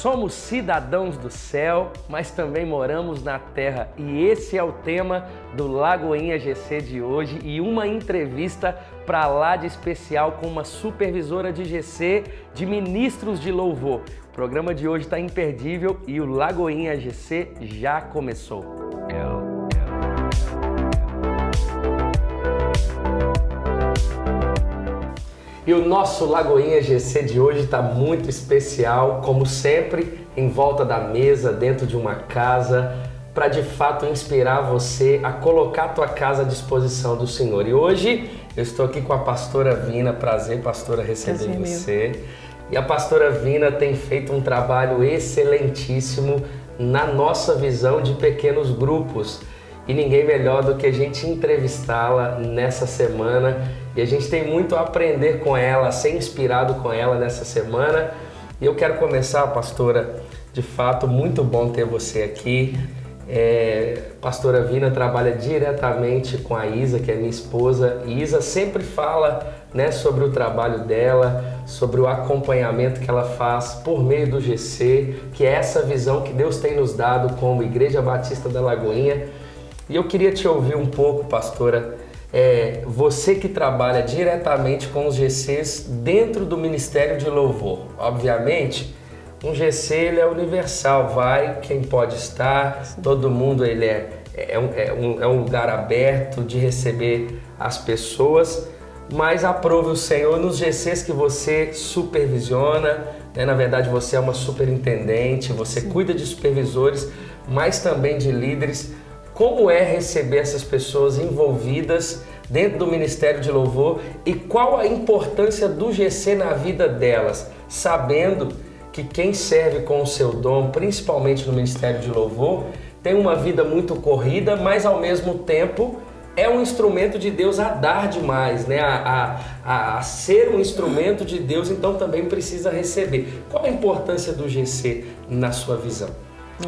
somos cidadãos do céu, mas também moramos na terra. E esse é o tema do Lagoinha GC de hoje e uma entrevista para lá de especial com uma supervisora de GC de ministros de louvor. O programa de hoje está imperdível e o Lagoinha GC já começou. E o nosso Lagoinha GC de hoje está muito especial, como sempre, em volta da mesa, dentro de uma casa, para de fato inspirar você a colocar a tua casa à disposição do Senhor. E hoje eu estou aqui com a pastora Vina, prazer, pastora, receber você. E a pastora Vina tem feito um trabalho excelentíssimo na nossa visão de pequenos grupos. E ninguém melhor do que a gente entrevistá-la nessa semana. E a gente tem muito a aprender com ela, a ser inspirado com ela nessa semana. E eu quero começar, pastora, de fato, muito bom ter você aqui. Pastora Vina trabalha diretamente com a Isa, que é minha esposa. E Isa sempre fala, né, sobre o trabalho dela, sobre o acompanhamento que ela faz por meio do GC, que é essa visão que Deus tem nos dado como Igreja Batista da Lagoinha. E eu queria te ouvir um pouco, pastora, você que trabalha diretamente com os GCs dentro do Ministério de Louvor. Obviamente, um GC ele é universal, vai quem pode estar, sim, todo mundo ele é um lugar aberto de receber as pessoas, mas aprove o Senhor nos GCs que você supervisiona, né? Na verdade você é uma superintendente, você sim, cuida de supervisores, mas também de líderes. Como é receber essas pessoas envolvidas dentro do Ministério de Louvor e qual a importância do GC na vida delas, sabendo que quem serve com o seu dom, principalmente no Ministério de Louvor, tem uma vida muito corrida, mas ao mesmo tempo é um instrumento de Deus a dar demais, né? a ser um instrumento de Deus, então também precisa receber. Qual a importância do GC na sua visão?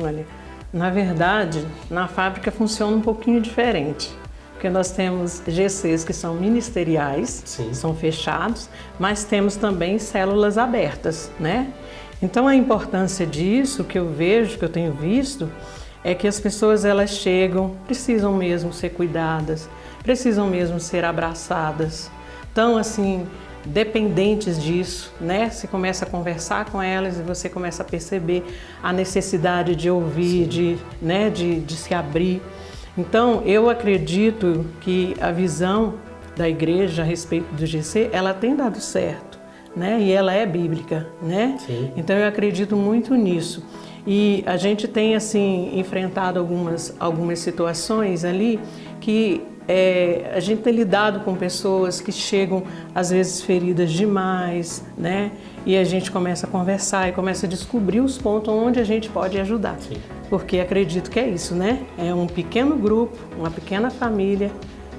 Olha, na verdade, na fábrica funciona um pouquinho diferente, porque nós temos GCs que são ministeriais, sim, são fechados, mas temos também células abertas, né? Então a importância disso, que eu vejo, que eu tenho visto, é que as pessoas elas chegam, precisam mesmo ser cuidadas, precisam mesmo ser abraçadas. Então assim, dependentes disso, né? Você começa a conversar com elas e você começa a perceber a necessidade de ouvir, de se abrir. Então, eu acredito que a visão da igreja a respeito do GC, ela tem dado certo, né? E ela é bíblica, né? Sim. Então, eu acredito muito nisso. E a gente tem, assim, enfrentado algumas situações ali que a gente tem lidado com pessoas que chegam, às vezes, feridas demais, né? E a gente começa a conversar e começa a descobrir os pontos onde a gente pode ajudar. Sim. Porque acredito que é isso, né? É um pequeno grupo, uma pequena família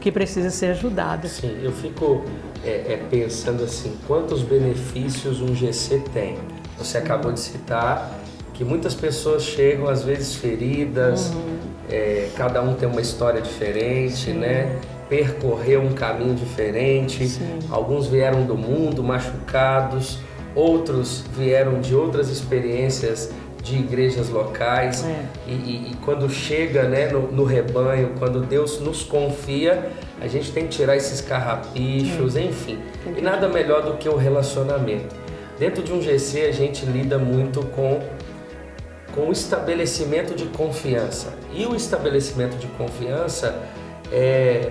que precisa ser ajudada. Sim, eu fico pensando assim, quantos benefícios um GC tem. Você acabou de citar que muitas pessoas chegam, às vezes, feridas, cada um tem uma história diferente, sim, né? Percorreu um caminho diferente, sim, alguns vieram do mundo machucados, outros vieram de outras experiências de igrejas locais, e quando chega, né, no rebanho, quando Deus nos confia, a gente tem que tirar esses carrapichos, enfim, e nada melhor do que o relacionamento. Dentro de um GC a gente lida muito com o estabelecimento de confiança. E o estabelecimento de confiança é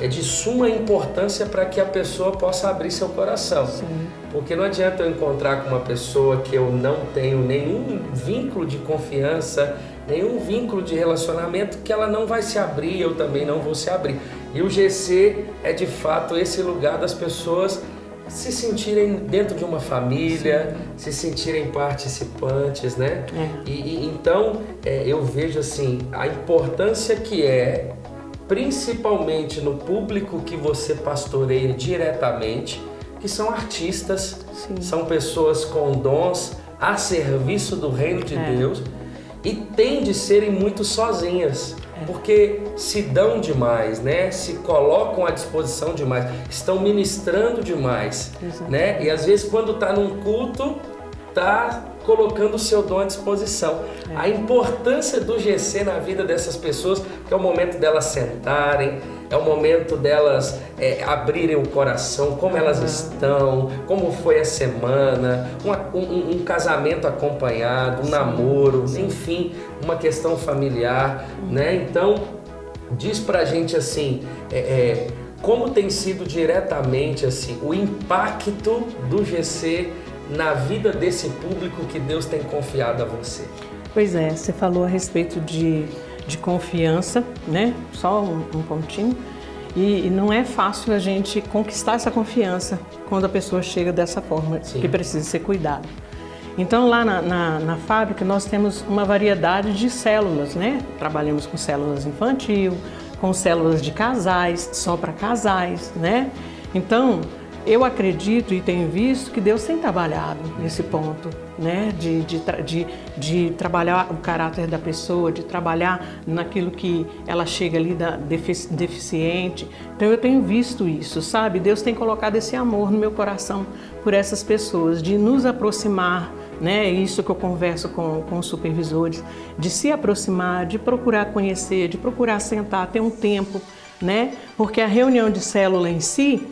de suma importância para que a pessoa possa abrir seu coração. Sim. Porque não adianta eu encontrar com uma pessoa que eu não tenho nenhum vínculo de confiança, nenhum vínculo de relacionamento, que ela não vai se abrir, eu também não vou se abrir. E o GC é de fato esse lugar das pessoas se sentirem dentro de uma família, sim, se sentirem participantes, né? Então, eu vejo assim, a importância que principalmente no público que você pastoreia diretamente, que são artistas, sim, são pessoas com dons a serviço do reino de Deus e têm de serem muito sozinhas. Porque se dão demais, né? Se colocam à disposição demais, estão ministrando demais, né? E às vezes quando está num culto, está colocando o seu dom à disposição. A importância do GC na vida dessas pessoas, que é o momento delas sentarem, é o momento delas abrirem o coração, como elas estão, como foi a semana, um casamento acompanhado, um namoro, enfim, uma questão familiar, né? Então, diz pra gente assim, como tem sido diretamente assim, o impacto do GC na vida desse público que Deus tem confiado a você. Pois é, você falou a respeito de confiança, né? Só um pontinho. E não é fácil a gente conquistar essa confiança quando a pessoa chega dessa forma, Sim. que precisa ser cuidado. Então lá na fábrica nós temos uma variedade de células, né? Trabalhamos com células infantil, com células de casais, só para casais, né? Então, eu acredito e tenho visto que Deus tem trabalhado nesse ponto, né? De trabalhar o caráter da pessoa, de trabalhar naquilo que ela chega ali deficiente. Então eu tenho visto isso, sabe? Deus tem colocado esse amor no meu coração por essas pessoas, de nos aproximar, né? Isso que eu converso com os supervisores, de se aproximar, de procurar conhecer, de procurar sentar, ter um tempo, né? Porque a reunião de célula em si,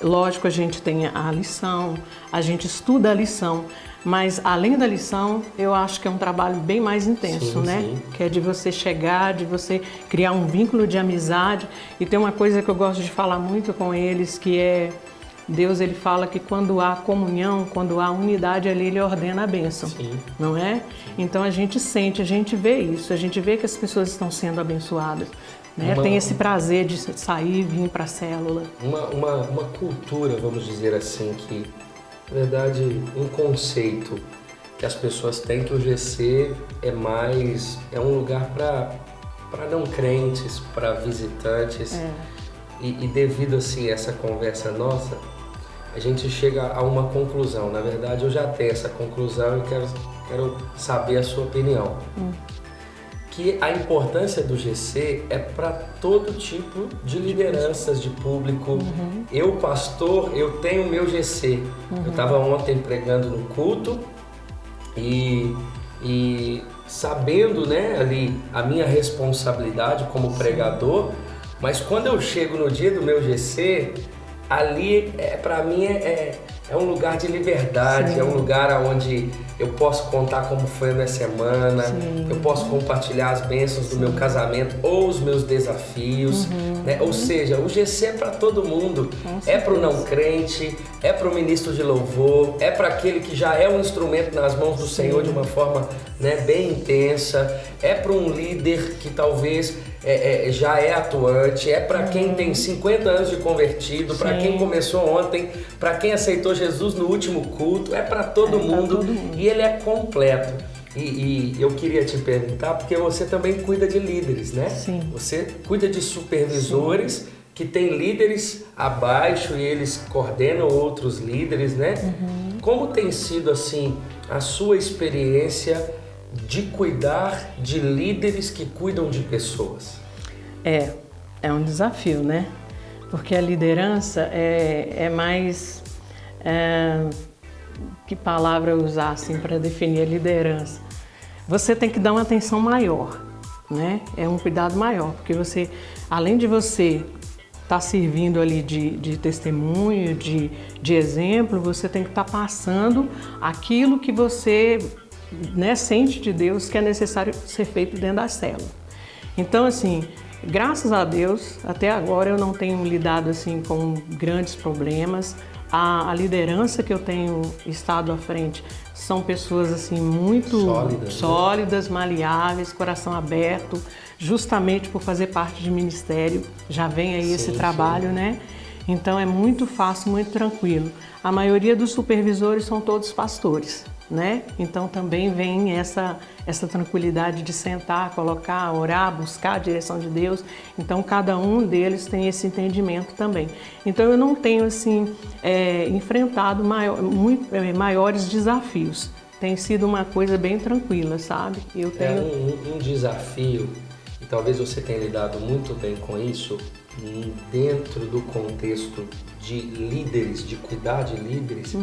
lógico, a gente tem a lição, a gente estuda a lição, mas além da lição, eu acho que é um trabalho bem mais intenso, sim, né? Sim. Que é de você chegar, de você criar um vínculo de amizade. E tem uma coisa que eu gosto de falar muito com eles, que é Deus, ele fala que quando há comunhão, quando há unidade ali, ele ordena a bênção, sim. não é? Então a gente sente, a gente vê isso, a gente vê que as pessoas estão sendo abençoadas. Né? Tem esse prazer de sair e vir para a célula. Uma cultura, vamos dizer assim, que, na verdade, um conceito que as pessoas têm, que o GC é um lugar para não crentes, para visitantes. E devido assim, a essa conversa nossa, a gente chega a uma conclusão. Na verdade, eu já tenho essa conclusão e quero saber a sua opinião. Que a importância do GC é para todo tipo de lideranças de público. Eu, pastor, eu tenho o meu GC. Eu estava ontem pregando no culto e sabendo, né, ali a minha responsabilidade como pregador, mas quando eu chego no dia do meu GC, ali para mim é um lugar de liberdade, Sim. é um lugar onde eu posso contar como foi a minha semana, Sim. eu posso compartilhar as bênçãos do meu casamento ou os meus desafios, né? Ou seja, o GC é para todo mundo, é para o não crente, é para o ministro de louvor, é para aquele que já é um instrumento nas mãos do Sim. Senhor de uma forma, né, bem intensa, é para um líder que talvez já é atuante, é para quem tem 50 anos de convertido, para quem começou ontem, para quem aceitou Jesus no último culto, é para todo mundo e ele é completo. E eu queria te perguntar, porque você também cuida de líderes, né? Sim. Você cuida de supervisores Sim. que têm líderes abaixo e eles coordenam outros líderes, né? Como tem sido assim a sua experiência de cuidar de líderes que cuidam de pessoas? É um desafio, né? Porque a liderança é mais... que palavra usar assim para definir a liderança? Você tem que dar uma atenção maior, né? É um cuidado maior, porque você, além de você estar servindo ali de testemunho, de exemplo, você tem que estar passando aquilo que você, né, sente de Deus que é necessário ser feito dentro da célula. Então, assim, graças a Deus, até agora eu não tenho lidado assim com grandes problemas. A liderança que eu tenho estado à frente são pessoas assim muito sólidas, maleáveis, coração aberto, justamente por fazer parte de ministério. Já vem aí esse trabalho, né? Então é muito fácil, muito tranquilo. A maioria dos supervisores são todos pastores, né? Então também vem essa tranquilidade de sentar, colocar, orar, buscar a direção de Deus. Então cada um deles tem esse entendimento também. Então eu não tenho assim enfrentado maiores desafios. Tem sido uma coisa bem tranquila, sabe? Eu tenho um desafio, e talvez você tenha lidado muito bem com isso, dentro do contexto de líderes, de cuidar de líderes.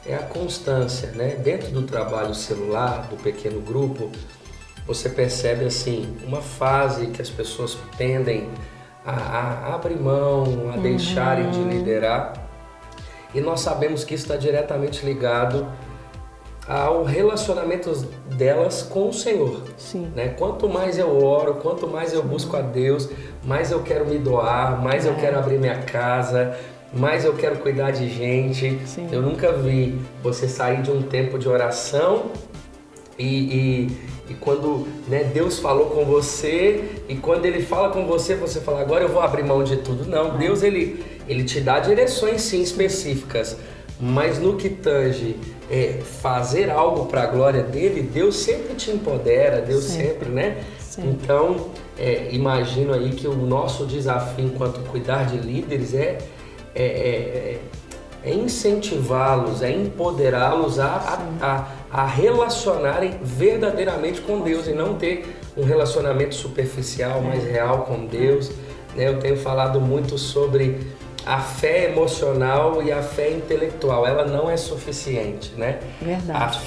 é a constância, né? Dentro do trabalho celular, do pequeno grupo, você percebe assim uma fase que as pessoas tendem a abrir mão, a deixarem de liderar, e nós sabemos que isso está diretamente ligado ao relacionamento delas com o Senhor. Sim. Né? Quanto mais eu oro, quanto mais eu busco a Deus, mais eu quero me doar, mais eu quero abrir minha casa, mais eu quero cuidar de gente. Sim. Eu nunca vi você sair de um tempo de oração e quando, né, Deus falou com você, e quando Ele fala com você, você fala, agora eu vou abrir mão de tudo. Não, Deus ele te dá direções sim específicas, mas no que tange fazer algo para a glória dele, Deus sempre te empodera, Deus sempre, né? Sim. Então, imagino aí que o nosso desafio enquanto cuidar de líderes é incentivá-los, é empoderá-los a relacionarem verdadeiramente com Deus e não ter um relacionamento superficial, mais real com Deus. Né? Eu tenho falado muito sobre a fé emocional e a fé intelectual. Ela não é suficiente, né? Verdade.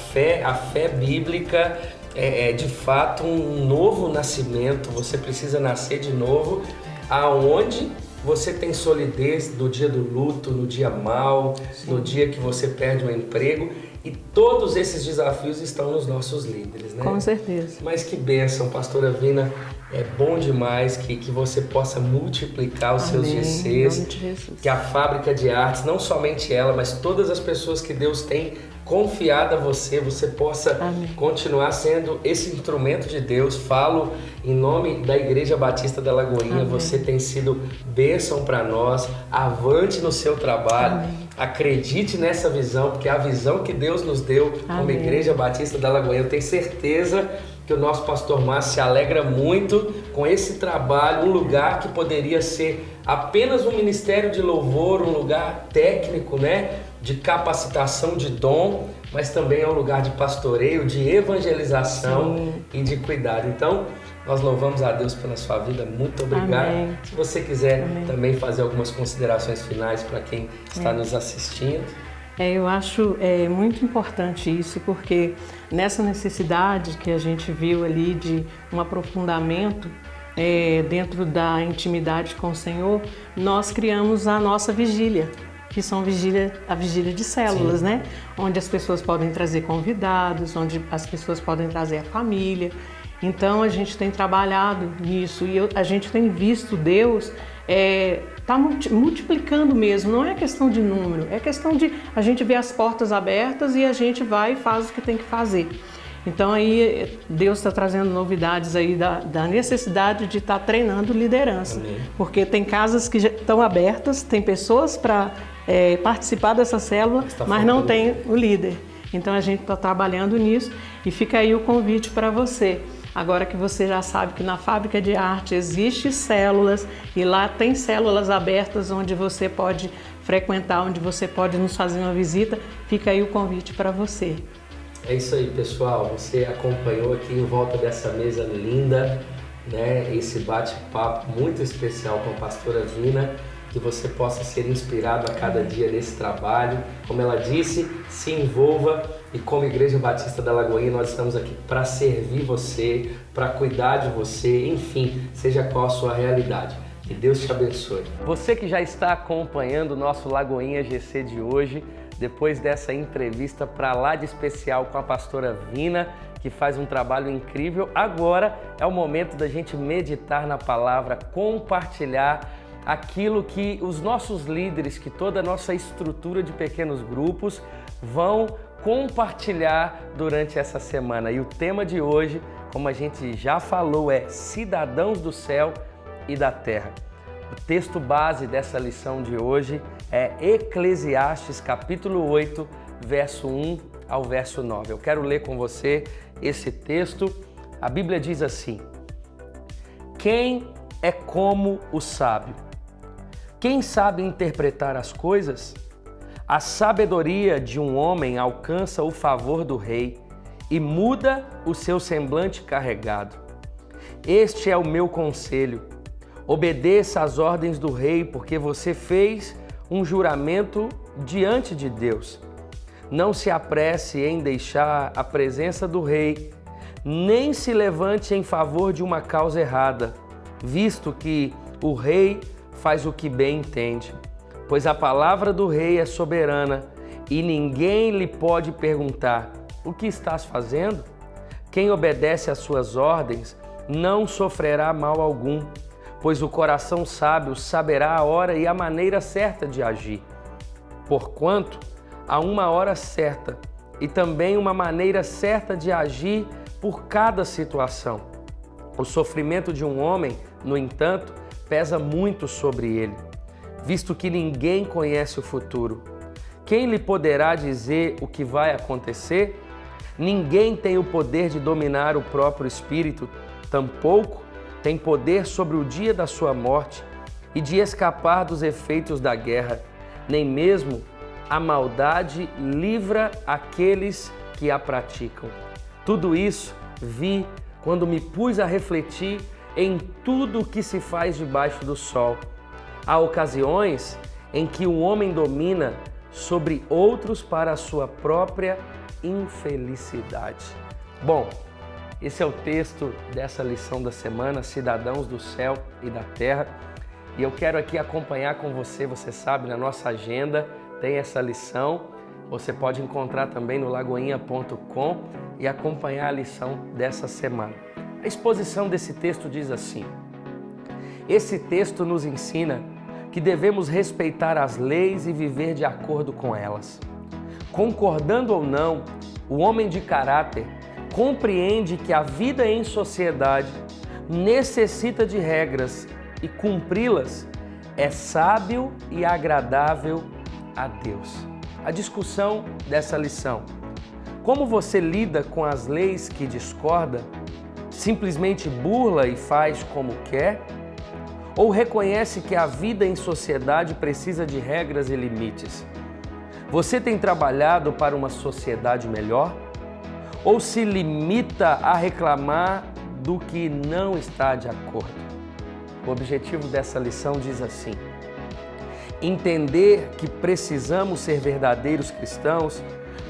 A fé bíblica é de fato um novo nascimento. Você precisa nascer de novo, aonde você tem solidez no dia do luto, no dia mau, no dia que você perde um emprego, e todos esses desafios estão nos nossos líderes, né? Com certeza. Mas que bênção, pastora Vina, é bom demais que você possa multiplicar os seus GCs, que a Fábrica de Artes, não somente ela, mas todas as pessoas que Deus tem confiado a você possa continuar sendo esse instrumento de Deus. Falo em nome da Igreja Batista da Lagoinha. Você tem sido bênção para nós. Avante no seu trabalho. Acredite nessa visão, porque é a visão que Deus nos deu como Igreja Batista da Lagoinha. Eu tenho certeza que o nosso pastor Márcio se alegra muito com esse trabalho, um lugar que poderia ser apenas um ministério de louvor, um lugar técnico, né, de capacitação de dom, mas também é um lugar de pastoreio, de evangelização e de cuidado. Então, nós louvamos a Deus pela sua vida, muito obrigado. Se você quiser também fazer algumas considerações finais para quem está nos assistindo. Eu acho muito importante isso, porque nessa necessidade que a gente viu ali de um aprofundamento dentro da intimidade com o Senhor, nós criamos a nossa vigília, que são a vigília de células, né? Onde as pessoas podem trazer convidados, onde as pessoas podem trazer a família. Então a gente tem trabalhado nisso e a gente tem visto Deus tá multiplicando mesmo. Não é questão de número, é questão de a gente ver as portas abertas e a gente vai e faz o que tem que fazer. Então aí Deus está trazendo novidades aí da necessidade de estar treinando liderança. Porque tem casas que já estão abertas, tem pessoas para participar dessa célula, mas não tem o líder. Então a gente está trabalhando nisso e fica aí o convite para você. Agora que você já sabe que na Fábrica de Arte existe células e lá tem células abertas onde você pode frequentar, onde você pode nos fazer uma visita, fica aí o convite para você. É isso aí, pessoal. Você acompanhou aqui em volta dessa mesa linda, né, esse bate-papo muito especial com a pastora Vina, que você possa ser inspirado a cada dia nesse trabalho. Como ela disse, se envolva, e como Igreja Batista da Lagoinha nós estamos aqui para servir você, para cuidar de você, enfim, seja qual a sua realidade. Que Deus te abençoe. Você que já está acompanhando o nosso Lagoinha GC de hoje, depois dessa entrevista para lá de especial com a pastora Vina, que faz um trabalho incrível, agora é o momento da gente meditar na palavra, compartilhar aquilo que os nossos líderes, que toda a nossa estrutura de pequenos grupos vão compartilhar durante essa semana. E o tema de hoje, como a gente já falou, é Cidadãos do Céu e da Terra. O texto base dessa lição de hoje é Eclesiastes capítulo 8, verso 1 ao verso 9. Eu quero ler com você esse texto. A Bíblia diz assim: quem é como o sábio? Quem sabe interpretar as coisas? A sabedoria de um homem alcança o favor do rei e muda o seu semblante carregado. Este é o meu conselho: obedeça às ordens do rei, porque você fez um juramento diante de Deus. Não se apresse em deixar a presença do rei, nem se levante em favor de uma causa errada, visto que o rei faz o que bem entende. Pois a palavra do rei é soberana e ninguém lhe pode perguntar: o que estás fazendo? Quem obedece às suas ordens não sofrerá mal algum, pois o coração sábio saberá a hora e a maneira certa de agir. Porquanto há uma hora certa e também uma maneira certa de agir por cada situação. O sofrimento de um homem, no entanto, pesa muito sobre ele, visto que ninguém conhece o futuro. Quem lhe poderá dizer o que vai acontecer? Ninguém tem o poder de dominar o próprio espírito, tampouco tem poder sobre o dia da sua morte e de escapar dos efeitos da guerra, nem mesmo a maldade livra aqueles que a praticam. Tudo isso vi quando me pus a refletir em tudo o que se faz debaixo do sol. Há ocasiões em que o homem domina sobre outros para a sua própria infelicidade. Bom, esse é o texto dessa lição da semana, Cidadãos do Céu e da Terra. E eu quero aqui acompanhar com você, você sabe, na nossa agenda tem essa lição. Você pode encontrar também no lagoinha.com e acompanhar a lição dessa semana. A exposição desse texto diz assim: esse texto nos ensina que devemos respeitar as leis e viver de acordo com elas. Concordando ou não, o homem de caráter compreende que a vida em sociedade necessita de regras e cumpri-las é sábio e agradável a Deus. A discussão dessa lição: como você lida com as leis que discorda? Simplesmente burla e faz como quer? Ou reconhece que a vida em sociedade precisa de regras e limites? Você tem trabalhado para uma sociedade melhor? Ou se limita a reclamar do que não está de acordo? O objetivo dessa lição diz assim: entender que precisamos ser verdadeiros cristãos,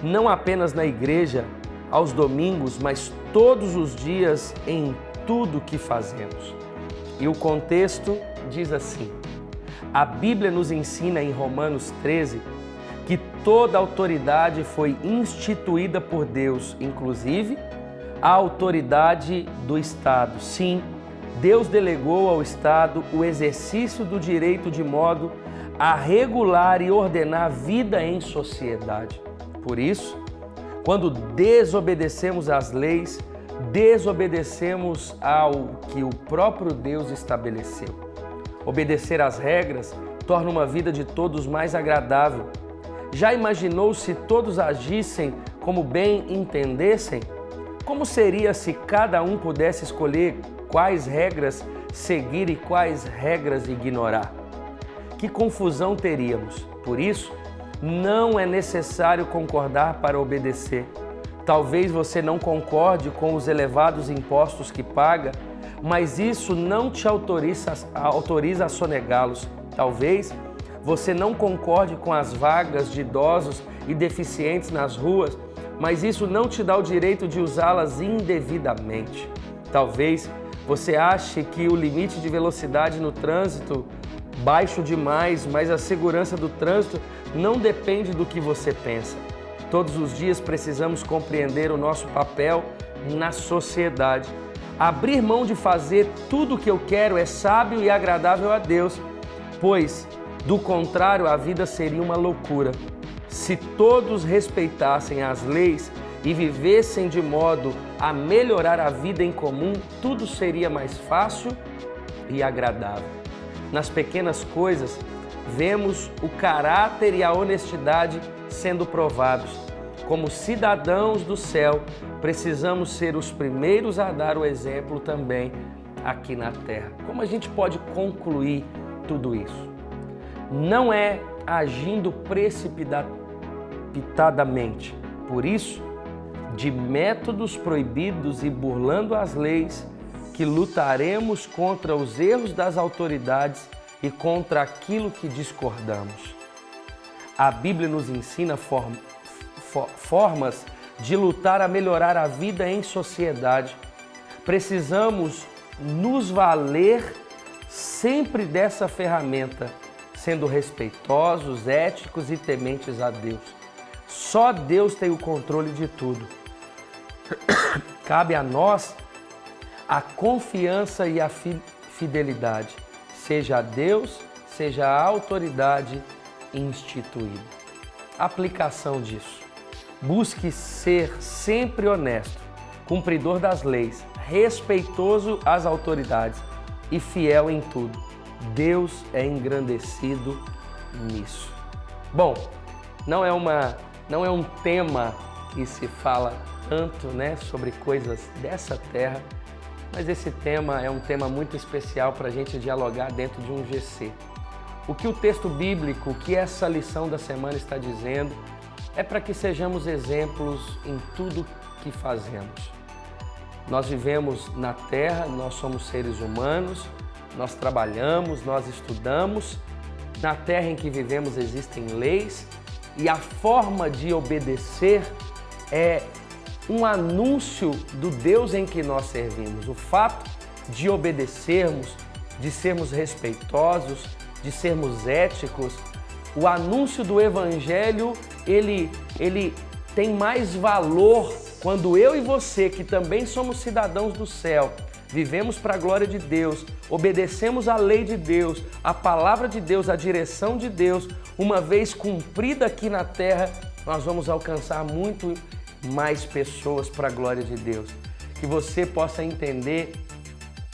não apenas na igreja, aos domingos, mas todos os dias em tudo que fazemos. E o contexto diz assim: a Bíblia nos ensina em Romanos 13 que toda autoridade foi instituída por Deus, inclusive a autoridade do Estado. Sim, Deus delegou ao Estado o exercício do direito de modo a regular e ordenar a vida em sociedade. Por isso, quando desobedecemos às leis, desobedecemos ao que o próprio Deus estabeleceu. Obedecer às regras torna uma vida de todos mais agradável. Já imaginou se todos agissem como bem entendessem? Como seria se cada um pudesse escolher quais regras seguir e quais regras ignorar? Que confusão teríamos. Por isso, não é necessário concordar para obedecer. Talvez você não concorde com os elevados impostos que paga, mas isso não te autoriza a sonegá-los. Talvez você não concorde com as vagas de idosos e deficientes nas ruas, mas isso não te dá o direito de usá-las indevidamente. Talvez você ache que o limite de velocidade no trânsito baixo demais, mas a segurança do trânsito não depende do que você pensa. Todos os dias precisamos compreender o nosso papel na sociedade. Abrir mão de fazer tudo o que eu quero é sábio e agradável a Deus, pois, do contrário, a vida seria uma loucura. Se todos respeitassem as leis e vivessem de modo a melhorar a vida em comum, tudo seria mais fácil e agradável. Nas pequenas coisas, vemos o caráter e a honestidade sendo provados. Como cidadãos do céu, precisamos ser os primeiros a dar o exemplo também aqui na terra. Como a gente pode concluir tudo isso? Não é agindo precipitadamente. Por isso, de métodos proibidos e burlando as leis, que lutaremos contra os erros das autoridades e contra aquilo que discordamos. A Bíblia nos ensina formas de lutar a melhorar a vida em sociedade. Precisamos nos valer sempre dessa ferramenta, sendo respeitosos, éticos e tementes a Deus. Só Deus tem o controle de tudo. Cabe a nós a confiança e a fidelidade, seja a Deus, seja a autoridade instituída. Aplicação disso. Busque ser sempre honesto, cumpridor das leis, respeitoso às autoridades e fiel em tudo. Deus é engrandecido nisso. Bom, não é um tema que se fala tanto, né, sobre coisas dessa terra, mas esse tema é um tema muito especial para a gente dialogar dentro de um GC. O que o texto bíblico, o que essa lição da semana está dizendo, é para que sejamos exemplos em tudo que fazemos. Nós vivemos na terra, nós somos seres humanos, nós trabalhamos, nós estudamos. Na terra em que vivemos existem leis e a forma de obedecer é um anúncio do Deus em que nós servimos. O fato de obedecermos, de sermos respeitosos, de sermos éticos, o anúncio do Evangelho, ele tem mais valor quando eu e você, que também somos cidadãos do céu, vivemos para a glória de Deus, obedecemos a lei de Deus, a palavra de Deus, a direção de Deus, uma vez cumprida aqui na terra, nós vamos alcançar muito mais pessoas para a glória de Deus. Que você possa entender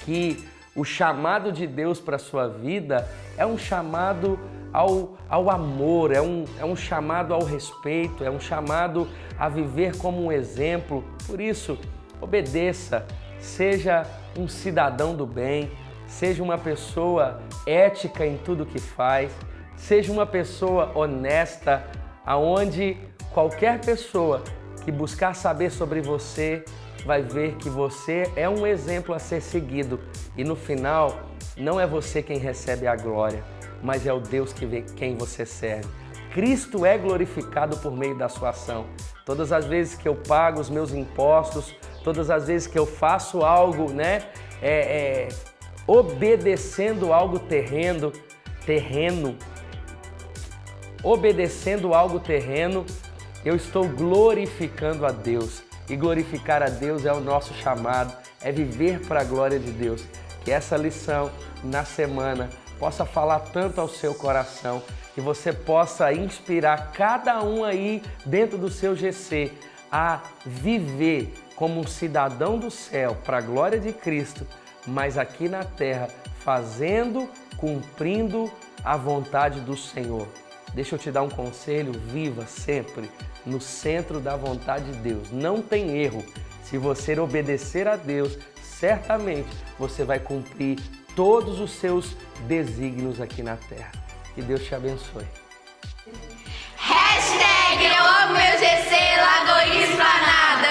que o chamado de Deus para a sua vida é um chamado ao amor, é um chamado ao respeito, é um chamado a viver como um exemplo. Por isso, obedeça, seja um cidadão do bem, seja uma pessoa ética em tudo que faz, seja uma pessoa honesta, aonde qualquer pessoa que buscar saber sobre você vai ver que você é um exemplo a ser seguido e no final não é você quem recebe a glória, mas é o Deus que vê quem você serve. Cristo é glorificado por meio da sua ação. Todas as vezes que eu pago os meus impostos, todas as vezes que eu faço algo, obedecendo algo terreno, obedecendo algo terreno, eu estou glorificando a Deus. E glorificar a Deus é o nosso chamado, é viver para a glória de Deus. Que essa lição na semana possa falar tanto ao seu coração, que você possa inspirar cada um aí dentro do seu GC a viver como um cidadão do céu para a glória de Cristo, mas aqui na terra fazendo, cumprindo a vontade do Senhor. Deixa eu te dar um conselho, viva sempre no centro da vontade de Deus. Não tem erro. Se você obedecer a Deus, certamente você vai cumprir todos os seus desígnios aqui na terra. Que Deus te abençoe. Hashtag eu amo meu GC Lagoinha Esplanada.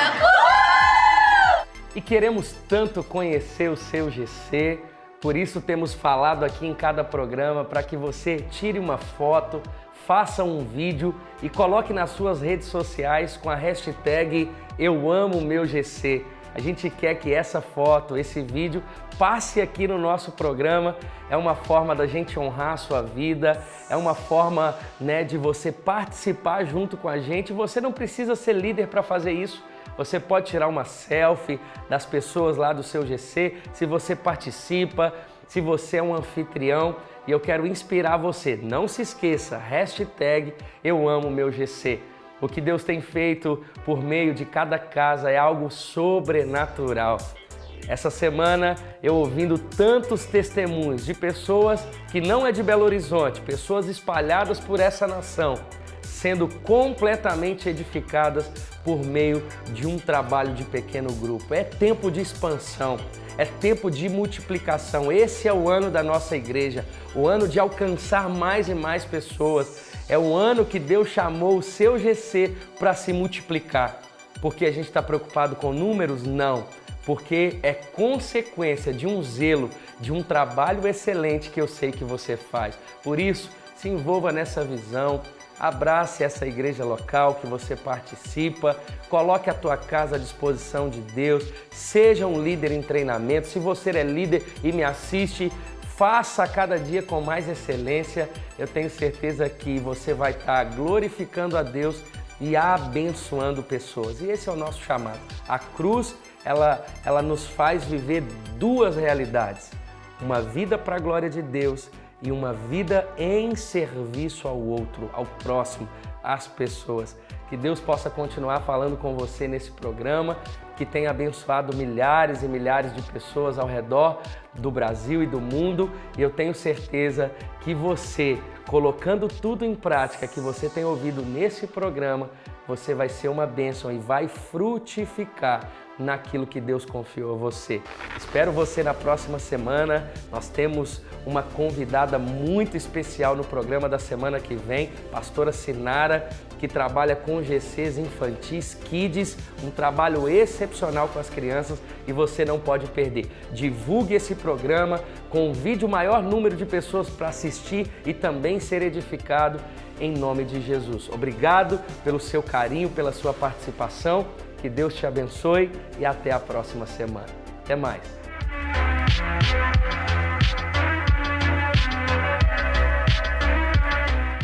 E queremos tanto conhecer o seu GC, por isso temos falado aqui em cada programa para que você tire uma foto, faça um vídeo e coloque nas suas redes sociais com a hashtag Eu Amo Meu GC. A gente quer que essa foto, esse vídeo, passe aqui no nosso programa. É uma forma da gente honrar a sua vida, é uma forma, de você participar junto com a gente. Você não precisa ser líder para fazer isso. Você pode tirar uma selfie das pessoas lá do seu GC, se você participa, se você é um anfitrião. E eu quero inspirar você, não se esqueça, hashtag Eu Amo Meu GC. O que Deus tem feito por meio de cada casa é algo sobrenatural. Essa semana eu ouvindo tantos testemunhos de pessoas que não é de Belo Horizonte, pessoas espalhadas por essa nação, sendo completamente edificadas por meio de um trabalho de pequeno grupo. É tempo de expansão, é tempo de multiplicação. Esse é o ano da nossa igreja, o ano de alcançar mais e mais pessoas. É o ano que Deus chamou o seu GC para se multiplicar. Porque a gente está preocupado com números? Não. Porque é consequência de um zelo, de um trabalho excelente que eu sei que você faz. Por isso, se envolva nessa visão, Abrace essa igreja local que você participa, coloque a tua casa à disposição de Deus, seja um líder em treinamento. Se você é líder e me assiste, faça cada dia com mais excelência. Eu tenho certeza que você vai estar glorificando a Deus e abençoando pessoas. E esse é o nosso chamado. A cruz, ela nos faz viver duas realidades. Uma vida para a glória de Deus e uma vida em serviço ao outro, ao próximo, às pessoas. Que Deus possa continuar falando com você nesse programa, que tem abençoado milhares e milhares de pessoas ao redor do Brasil e do mundo. E eu tenho certeza que você, colocando tudo em prática que você tem ouvido nesse programa, você vai ser uma bênção e vai frutificar naquilo que Deus confiou a você. Espero você na próxima semana. Nós temos uma convidada muito especial no programa da semana que vem, pastora Sinara, que trabalha com GCs infantis, kids, um trabalho excepcional com as crianças e você não pode perder. Divulgue esse programa, convide o maior número de pessoas para assistir e também ser edificado em nome de Jesus. Obrigado pelo seu carinho, pela sua participação. Que Deus te abençoe e até a próxima semana. Até mais.